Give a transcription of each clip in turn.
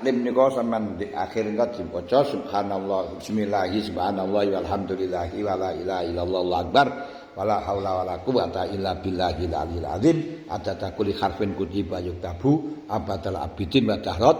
taklim nika sampean di akhir engko dibaca subhanallah bismillahi subhanallah walhamdulillahi wala ilaha illallah Allahu akbar wala haula wala quwata illa billahil aliyil azim adada kulli harfin kutiba yuktabu abadal abidin wa dahrat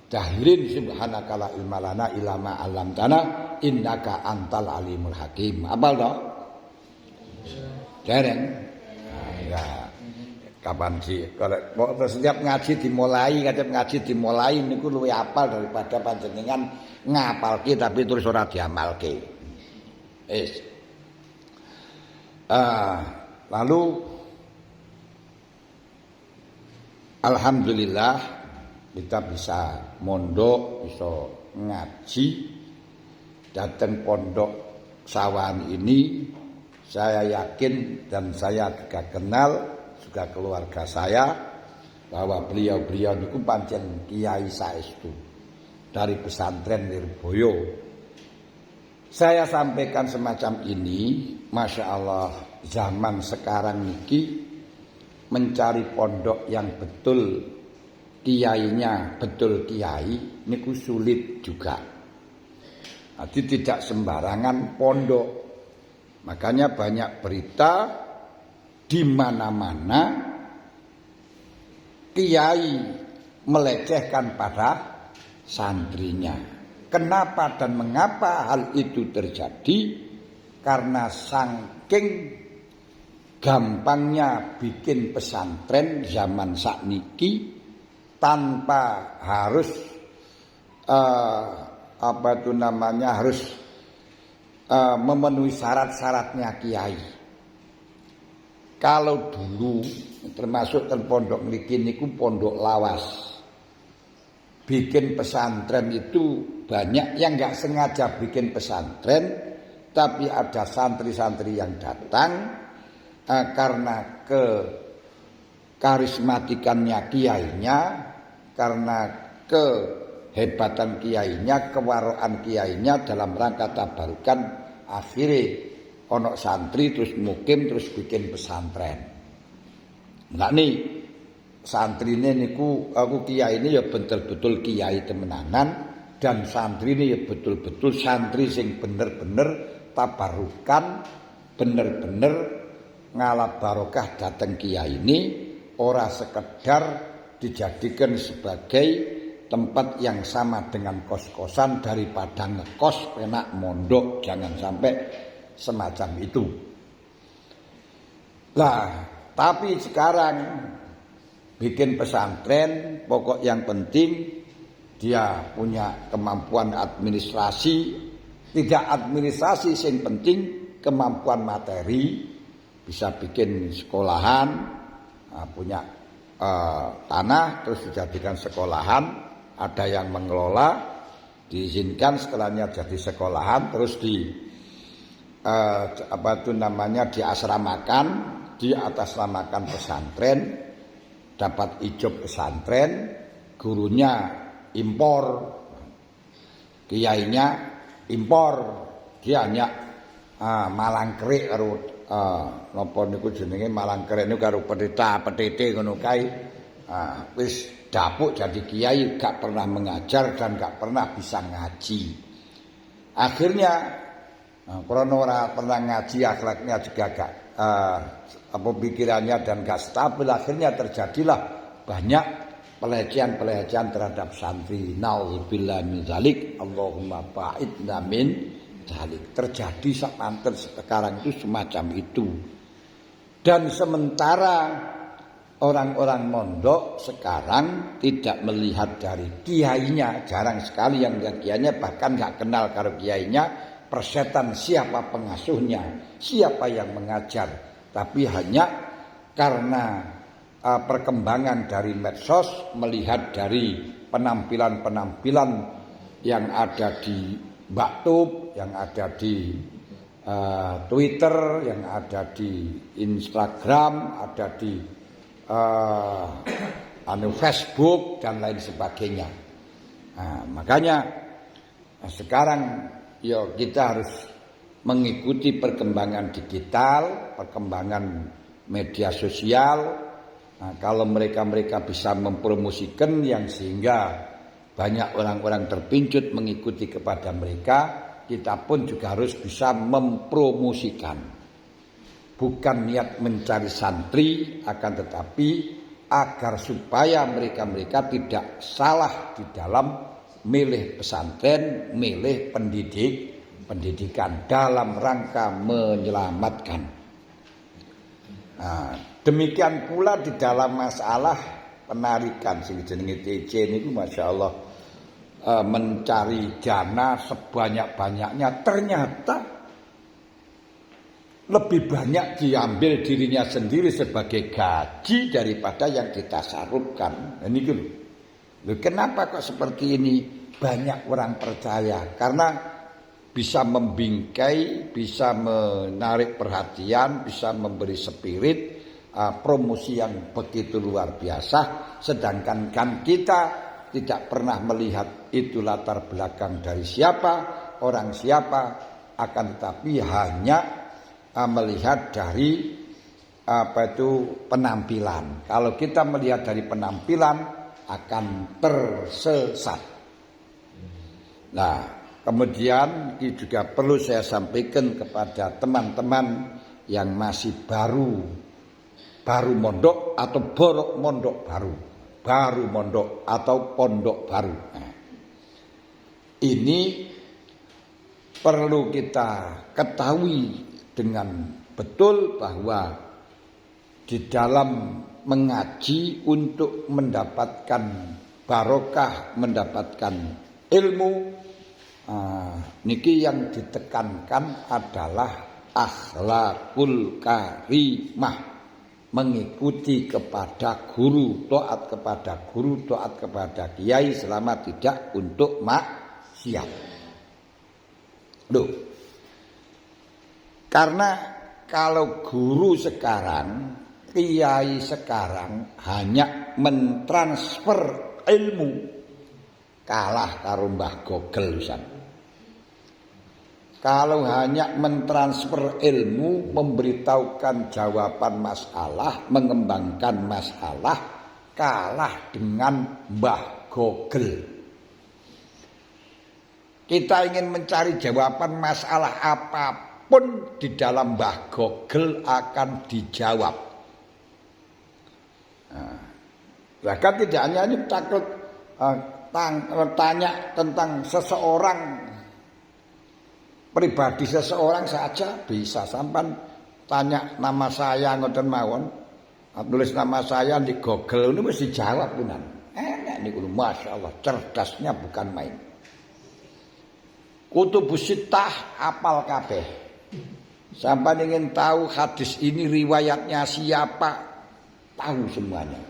tahrin subhanaka la ilma lana illa ma 'allamtana innaka antal alimul hakim. Apal to? Dereng. Ya. Kapan sih kalau setiap ngaji dimulai niku luwih apal daripada panjenengan ngapalke tapi terus ora diamalke. Lalu alhamdulillah kita bisa mondok, bisa ngaji datang pondok Sawan ini. Saya yakin dan saya juga kenal juga keluarga saya bahwa beliau niku pancen kiai saestu dari pesantren Lirboyo. Saya sampaikan semacam ini, masya Allah zaman sekarang niki mencari pondok yang betul kiainya betul kiai niku sulit juga. Jadi tidak sembarangan pondok. Makanya banyak berita di mana-mana kiai melecehkan pada santrinya. Kenapa dan mengapa hal itu terjadi? Karena saking gampangnya bikin pesantren zaman sakniki tanpa harus harus memenuhi syarat-syaratnya kiai. Kalau dulu termasuk ten pondok mriki niku pondok lawas. Bikin pesantren itu banyak yang enggak sengaja bikin pesantren tapi ada santri-santri yang datang karena karismatikannya kiainya, karena kehebatan kiainya, kewaroan kiainya dalam rangka tabarukan akhirnya ono santri terus mukim terus bikin pesantren. Enggak nih santrine niku aku kiai ini ya betul-betul kiai temenanan dan santri ini ya betul-betul santri sing bener-bener tabarukan, bener-bener ngalap barokah dateng kiai ini ora sekedar dijadikan sebagai tempat yang sama dengan kos-kosan daripada ngekos enak mondok, jangan sampai semacam itu. Lah, tapi sekarang bikin pesantren pokok yang penting dia punya kemampuan administrasi, tidak administrasi yang penting kemampuan materi, bisa bikin sekolahan, punya tanah terus dijadikan sekolahan, ada yang mengelola, diizinkan setelahnya jadi sekolahan terus diasramakan, diatasnamakan pesantren, dapat ijab pesantren, gurunya impor, kiainya impor, dia hanya malangkerik karo napa niku jenenge malangkerik niku karo petite ngono kae. Wis dapuk jadi kiai gak pernah mengajar dan gak pernah bisa ngaji. Akhirnya karena ora pernah ngaji, akhlaknya juga gak pikirannya dan gak stabil, akhirnya terjadilah banyak pelecehan terhadap santri. Nauzubillah min zalik, Allahumma ba'idna min zalik. Terjadi samanten sekarang itu semacam itu. Dan sementara orang-orang mondok sekarang tidak melihat dari kiainya, jarang sekali yang melihat kiainya, bahkan gak kenal karo kiainya. Persetan siapa pengasuhnya, siapa yang mengajar, tapi hanya karena perkembangan dari medsos, melihat dari penampilan-penampilan yang ada di Baktub, yang ada di Twitter, yang ada di Instagram, ada di Facebook dan lain sebagainya. Nah, makanya sekarang ya kita harus mengikuti perkembangan digital, perkembangan media sosial. Nah, kalau mereka bisa mempromosikan yang sehingga banyak orang-orang terpincut mengikuti kepada mereka, kita pun juga harus bisa mempromosikan. Bukan niat mencari santri, akan tetapi agar supaya mereka-mereka tidak salah di dalam milih pesantren, milih pendidikan dalam rangka menyelamatkan. Nah, demikian pula di dalam masalah penarikan sing jenenge TC niku masyaallah mencari dana sebanyak-banyaknya, ternyata lebih banyak diambil dirinya sendiri sebagai gaji daripada yang kita sarupkan. Ini gitu. Kenapa kok seperti ini? Banyak orang percaya karena bisa membingkai, bisa menarik perhatian, bisa memberi spirit, promosi yang begitu luar biasa. Sedangkan kan kita tidak pernah melihat itu latar belakang dari siapa, orang siapa, akan tetapi hanya melihat dari penampilan. Kalau kita melihat dari penampilan akan tersesat. Nah, kemudian ini juga perlu saya sampaikan kepada teman-teman yang masih baru mondok atau borok mondok baru mondok atau pondok baru. Nah, ini perlu kita ketahui dengan betul bahwa di dalam mengaji untuk mendapatkan barokah, mendapatkan ilmu, niki yang ditekankan adalah akhlakul karimah, mengikuti kepada guru, taat kepada kiai selama tidak untuk maksiat. Loh, karena kalau guru sekarang, kiai sekarang hanya mentransfer ilmu, kalah karo Mbah Gogel Ustaz. Kalau hanya mentransfer ilmu, memberitahukan jawaban masalah, mengembangkan masalah, kalah dengan Mbah Gogel. Kita ingin mencari jawaban masalah apapun di dalam Mbah Gogel akan dijawab. Nah, bahkan tidak hanya ini takut tanya tentang seseorang, pribadi seseorang saja bisa. Sampan tanya nama saya ngoten mawon, tulis nama saya di Google ini mesti jawab punan. Enak niku masyaallah, cerdasnya bukan main. Kutubus Sittah apal kabeh. Sampan ingin tahu hadis ini riwayatnya siapa, tahu semuanya.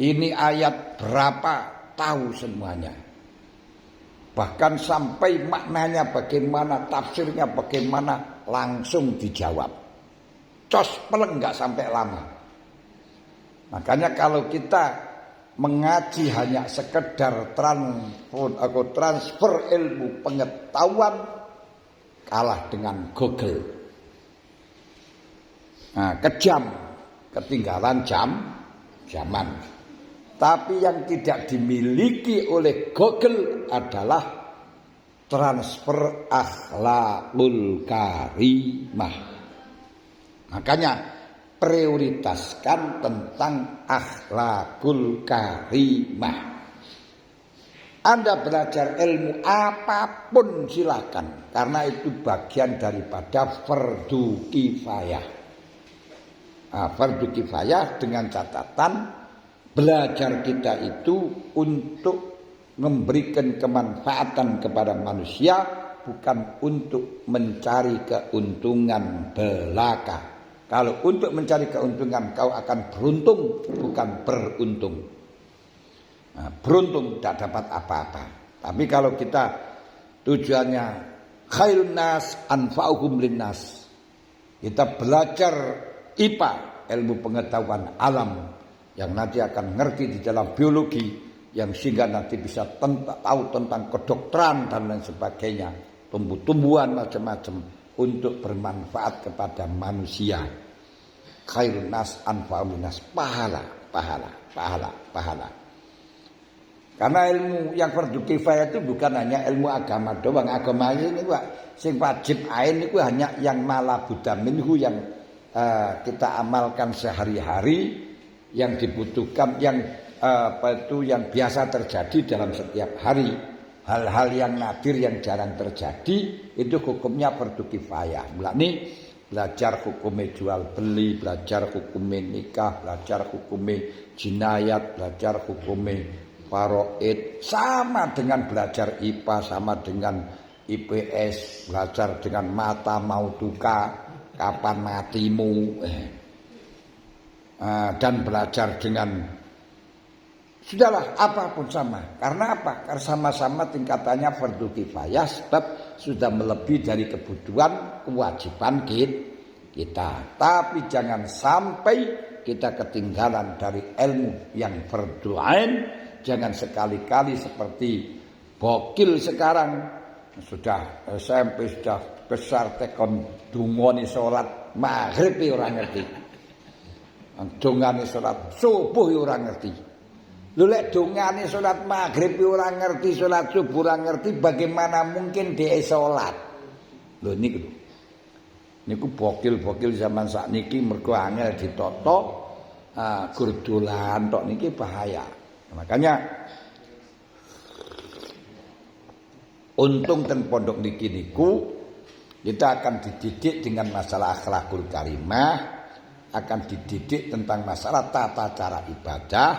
Ini ayat berapa, tahu semuanya. Bahkan sampai maknanya bagaimana, tafsirnya bagaimana, langsung dijawab. Cos peleng nggak sampai lama. Makanya kalau kita mengaji hanya sekedar transfer ilmu pengetahuan, kalah dengan Google. Nah, kejam, ketinggalan zaman. Tapi yang tidak dimiliki oleh Google adalah transfer akhlakul karimah. Makanya prioritaskan tentang akhlakul karimah. Anda belajar ilmu apapun silakan, karena itu bagian daripada fardu kifayah. Fardu kifayah dengan catatan belajar kita itu untuk memberikan kemanfaatan kepada manusia, bukan untuk mencari keuntungan belaka. Kalau untuk mencari keuntungan kau akan beruntung, bukan beruntung. Nah, beruntung tidak dapat apa-apa. Tapi kalau kita tujuannya khairun nas anfa'uhum linnas, kita belajar IPA, ilmu pengetahuan alam, yang nanti akan ngerti di dalam biologi, yang sehingga nanti bisa tahu tentang kedokteran dan lain sebagainya, tumbuh-tumbuhan macam-macam, untuk bermanfaat kepada manusia. Khairun nas anfa'uhum linnas, pahala. Karena ilmu yang fardu kifayah itu bukan hanya ilmu agama doang. Agama ini Pak, sing wajib ain itu hanya yang mala buddha minhu yang kita amalkan sehari-hari, yang dibutuhkan, yang yang biasa terjadi dalam setiap hari. Hal-hal yang nadir yang jarang terjadi itu hukumnya fardu kifayah. Mulane belajar hukumnya jual beli, belajar hukumnya nikah, belajar hukumnya jinayat, belajar hukumnya faraid, sama dengan belajar IPA, sama dengan IPS, belajar dengan mata mau duka, kapan matimu, dan belajar dengan sudahlah apapun sama. Karena apa? Karena sama-sama tingkatannya fardu kifayah, sebab sudah melebihi dari kebutuhan kewajiban kita. Tapi jangan sampai kita ketinggalan dari ilmu yang fardu ain. Jangan sekali-kali seperti bokil sekarang, sudah SMP, sudah besar, tekon dungoni sholat maghrib orang ngerti, dungani sholat subuh orang ngerti. Lulek dungani sholat maghrib orang ngerti, sholat subuh orang ngerti, bagaimana mungkin dia sholat? Lho niku bokil-bokil zaman sakniki mergo angel ditoto, gurdulan tok niki bahaya. Makanya untung ten pondok niki niku kita akan dididik dengan masalah akhlakul karimah, akan dididik tentang masalah tata cara ibadah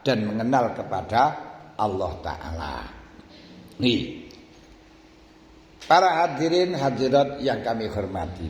dan mengenal kepada Allah Ta'ala. Nih, para hadirin hadirat yang kami hormati,